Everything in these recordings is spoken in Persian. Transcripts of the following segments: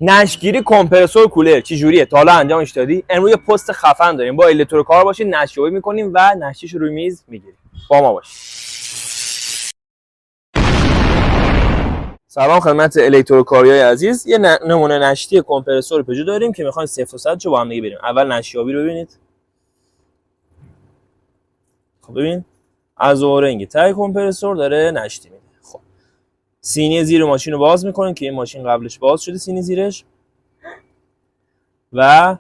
نشگیری کمپرسور کولر چه جوریه؟ تا حالا انجامش دادی؟ امروز یه پست خفن داریم. با الکتروکار باشین نشیابی میکنیم و نشیش روی میز میگیریم. با ما باشین. سلام خدمت الکتروکاریای عزیز. یه نمونه نشتی کمپرسور پژو داریم که میخوایم 0 تا 100 رو با هم دیگه بریم. اول نشیابی رو ببینید. خب ببین از اورنگ تای کمپرسور داره نشتی میده. خب سینی زیر ماشین رو باز میکنیم که این ماشین قبلش باز شده سینی زیرش و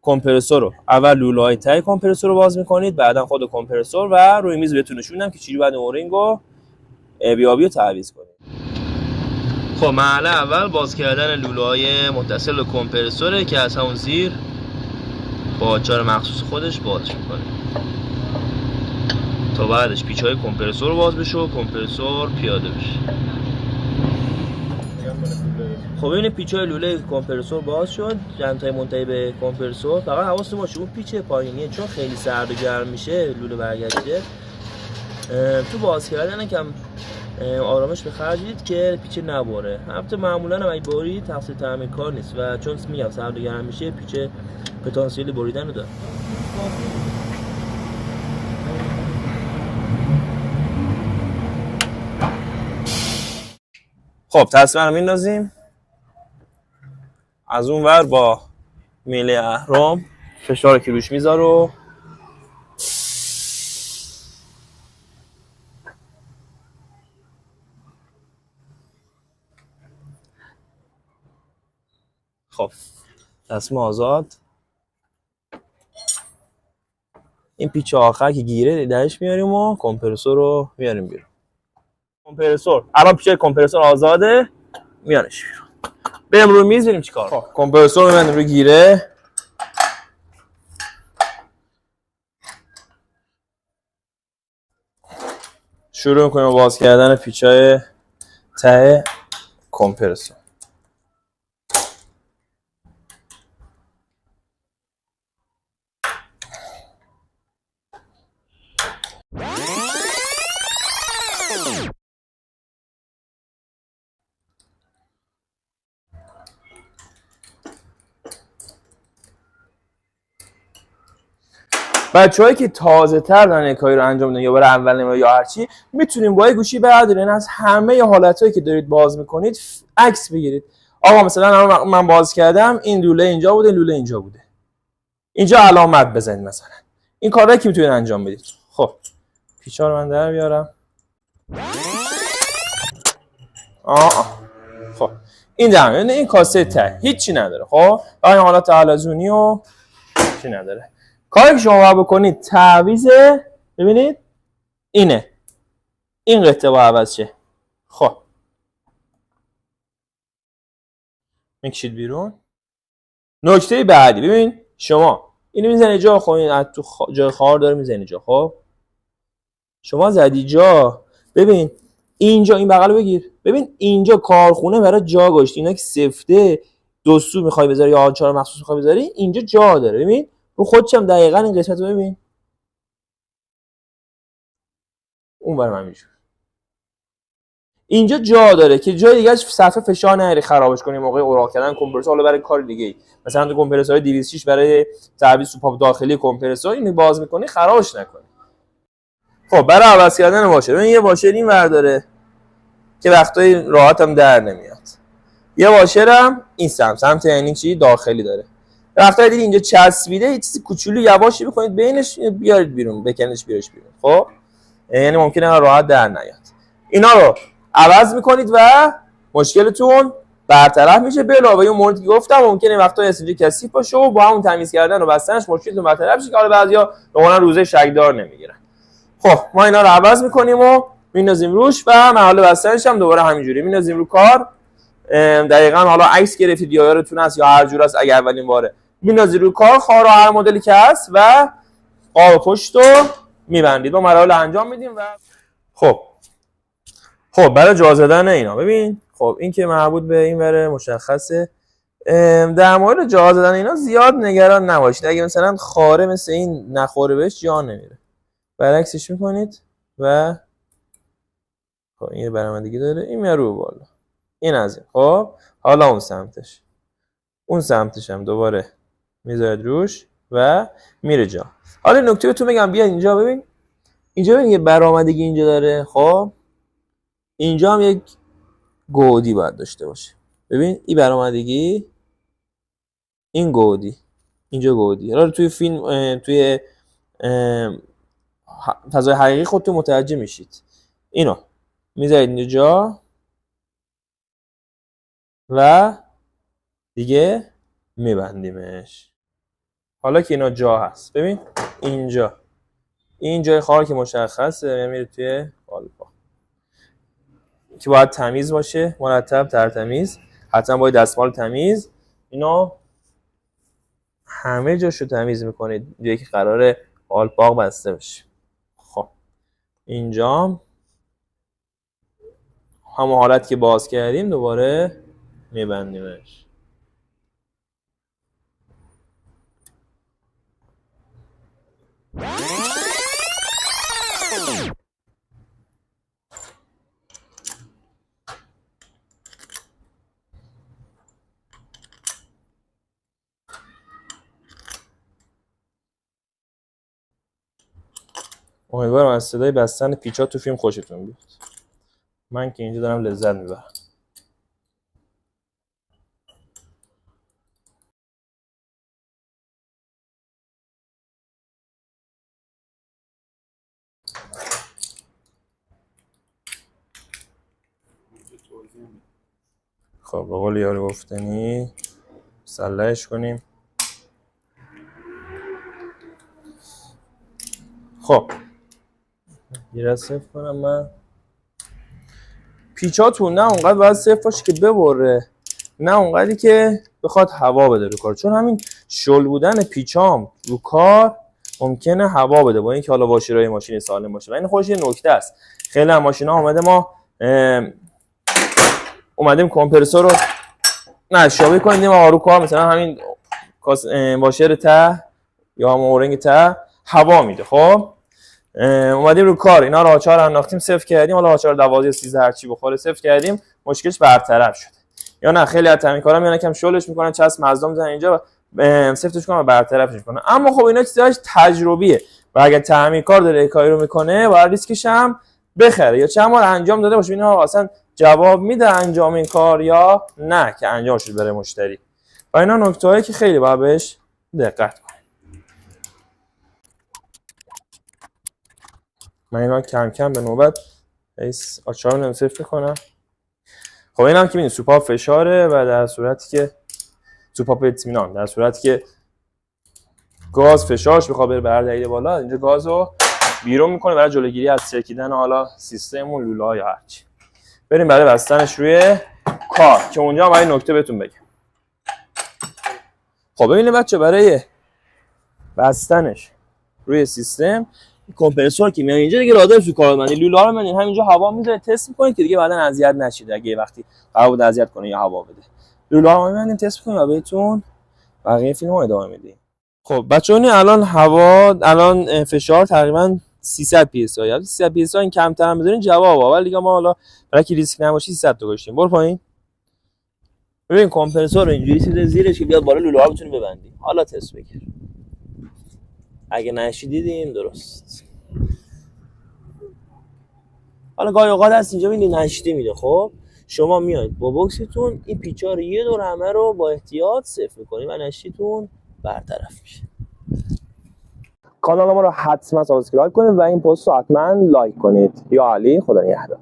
کمپرسور رو اول لوله های تای کمپرسور رو باز میکنید، بعدا خود کمپرسور و روی میز بهتون نشون میدم که چجوری باید اورنگ رو بیابی رو تعویض کنید. خب مرحله اول باز کردن لوله های متصل به کمپرسوره که از همون زیر با آجار مخصوص خودش باز میکنید تا بعدش پیچ های کمپرسور باز بشه و کمپرسور پیاده بشه. خب ببینید پیچ های لوله کمپرسور باز شد، جنتای منتهی به کمپرسور. فقط حواستون باشه اون پیچ پایینیه چون خیلی سرد و گرم میشه لوله برگشته. تو باز کردن کم آرامش به خرج بدید که پیچ نبره. البته معمولا هم اگه برید تقصیر تعمیر کار نیست و چون میگم سرد و گرم میشه پیچ پتانسیل بریدن رو داره. خب تصویر رو میندازیم از اون ور با میله اهرم فشار که روش میذاره. خب تصمیم آزاد. این پیچ آخر که گیره درش میاریم و کمپرسور رو میاریم بیرون. کمپرسور الان پیچ کمپرسور آزاده، میانش بیرون. بریم روی میز بریم چیکار. خب کمپرسور رو میاریم روی گیره. شروع میکنیم باز کردن پیچای ته کمپرسور. بچه‌هایی که تازه‌تر دارن این کاری رو انجام میدن یا برای اولین بار یا هر چی، میتونیم با یه گوشی بردارین از همه حالتایی که دارید باز میکنید عکس بگیرید. آقا مثلا من باز کردم این لوله اینجا بوده، لوله اینجا بوده، اینجا علامت بزنید مثلا. این کارا که میتونید انجام بدید. خب پیچا رو من در بیارم. خب این دم این کاسه ته هیچی نداره. خب این حالت حلزونی و چی نداره. کاری که شما باید بکنید تعویض، ببینید اینه، این قطعه باید عوض شه. خب میکشید بیرون. نکته بعدی ببین شما اینو میزنی جا، خب این تو جای خار داره میزنی جا. خب شما زدی جا، ببین اینجا این بغل بگیر، ببین اینجا کارخونه برای جا گذاشته. اینا که سفته دو سو میخوای بذاری یا آنچار مخصوص میخوای بذاری اینجا جا داره. ببین رو خودش هم دقیقاً این قسمت رو ببین اون برای من میشه اینجا جا داره که جای دیگه صفحه فشار نره خرابش کنی موقع اوراق کردن کمپرسور. حالا برای کار دیگه مثلا تو کمپرسور 206 برای تعویض سوپاپ داخلی کمپرسور اینو باز میکنی خرابش نکنی. خب برای عوض کردن واشر ببین یه واشر این ور داره که وقتای راحت هم در نمیاد. یه واشر هم این سمت یعنی چی داخلی داره. وقتایی دیدی اینجا چسبیده یه چیزی کوچولو یواشی بکنید بینش بیارید بیرون، بکنش بیارش بیرون. خب یعنی ممکنه راحت در نیاد. اینا رو عوض میکنید و مشکلتون برطرف میشه. به علاوه اون موردی که گفتم ممکنه وقتا اسنجی کثیف باشه و با همون تمیز کردن و بستنش مشکلتون برطرف شه که حالا بعضیا مثلا روزه شکدار نمیگیرن. خب ما اینا رو عوض میکنیم و میندازیم روش و محل بستنش هم دوباره همینجوری میندازیم رو کار. دقیقاً حالا عکس گرفتید یا یادتون هست یا هر جور است اگه اولین باره میندازید رو کار خار و هر مدلی که هست و قاب پشت رو میبندید. با مراحل انجام میدیم و خب برای جا زدن اینا ببین خب این که مربوط به این وره مشخصه. در مورد جا زدن اینا زیاد نگران نباشید. اگه مثلا خاره مثل این نخوره بهش جا نمیره برعکسش میکنید و خب این برآمدگی داره این میاره رو بالا. این از این. خب حالا اون سمتش هم دوباره میذارید روش و میره جا. حالا نکته بهتون بگم، بیا اینجا ببین، اینجا ببین یه برآمدگی اینجا داره. خب اینجا هم یک گودی باید داشته باشه. ببین این برآمدگی، این گودی، اینجا گودی. حالا توی فیلم، توی فضای حقیقی خودتون متوجه میشید. اینو میذارید اینجا و دیگه میبندیمش. حالا که اینا جا هست، ببین اینجا، این جای خال که مشخصه میره توی قالب که باید تمیز باشه، مرتب ترتمیز، حتما باید دستمال تمیز. اینا همه جاشو تمیز میکنید جایی که قراره قالب بسته بشه. خب اینجا همون حالت که باز کردیم دوباره میبندیمش. امیدوارم از صدای بستن پیچا تو فیلم خوشتون بیاد. من که اینجا دارم لذت میبرم. خب به قول یارو گفتنی مسلحش کنیم. خب یه صفر کنم من. پیچاتون نه اونقدر باید صفر باشه که ببره، نه اونقدری که بخواد هوا بده رو کار، چون همین شل بودن پیچام رو کار ممکنه هوا بده با اینکه حالا واشرای ماشین سالم باشه. و این خودش یه نکته است. خیلی از ماشینا اومده ما اومدیم کمپرسور رو نشابه کنیم آقا رو کار، مثلا همین واشر ته یا هم اورنگ ته هوا میده. خب اومدیم رو کار اینا رو آچار انداختیم، صفر کردیم، حالا آچار 12 یا 13 هر چی بخوره صفر کردیم، مشکلش برطرف شده. یا نه خیلی از تعمیرکارا میان یکم شلش میکنن، چسب مزدا میزنن اینجا صفرش کنن و برطرفش میکنن. اما خب اینا چیزاش تجربیه و اگه تعمیرکار داره کاری رو میکنه باید ریسکش هم بخره یا چند بار انجام داده باشه اینا اصلا جواب میده انجام این کار یا نه که انجام شد برای مشتری. و اینا نکتهایی که خیلی باید بهش دقت کنید. من اینا کم کم به نوبت آچار رو صفر کنم. خب اینم که می‌بینید سوپاپ فشاره و در صورتی که سوپاپ اطمینان، در صورتی که گاز فشارش بخواد بره بر دلیل بالا، اینجا گازو بیرون میکنه برای جلوگیری از چرکیدن حالا سیستممون لوله یا هر چی. بریم برای بستنش روی کار که اونجا هم این نکته بهتون بگم. خب ببینید بچه، برای بستنش روی سیستم کمپرسور که میاد اینجا دیگه رادار تو کارمندی لوله رو میاد همینجا هوا میذاره تست میکنه که دیگه بعدن اذیت نشید اگه وقتی قرار بود اذیت کنه یا هوا بده. لوله رو میادیم تست میکنیم و بهتون بقیه فیلمو ادامه میدیم. خب بچه‌ها الان هوا الان فشار تقریبا 300 پی اس آی. 300 پی اس آی این کمتر هم بذارین جواب، ولی دیگه ما حالا برای که ریسک نباشه 300 تا گذاشتیم. برو پایین. ببین کمپرسور رو اینجوری چیز زیرش که بیاد بالا لوله ها بتونی ببندی. حالا تست بگیر. اگه نشیدین درست. حالا گاهی اوقات هست اینجا ببینید نشیده میده. خب شما میایید با بوکستون این پیچا رو یه دور همه رو با احتیاط صفر می‌کنید و نشیدتون برطرف میشه. کانال ما رو حتما سابسکرایب کنید و این پست رو حتما لایک کنید. یا علی، خدا نگهدار.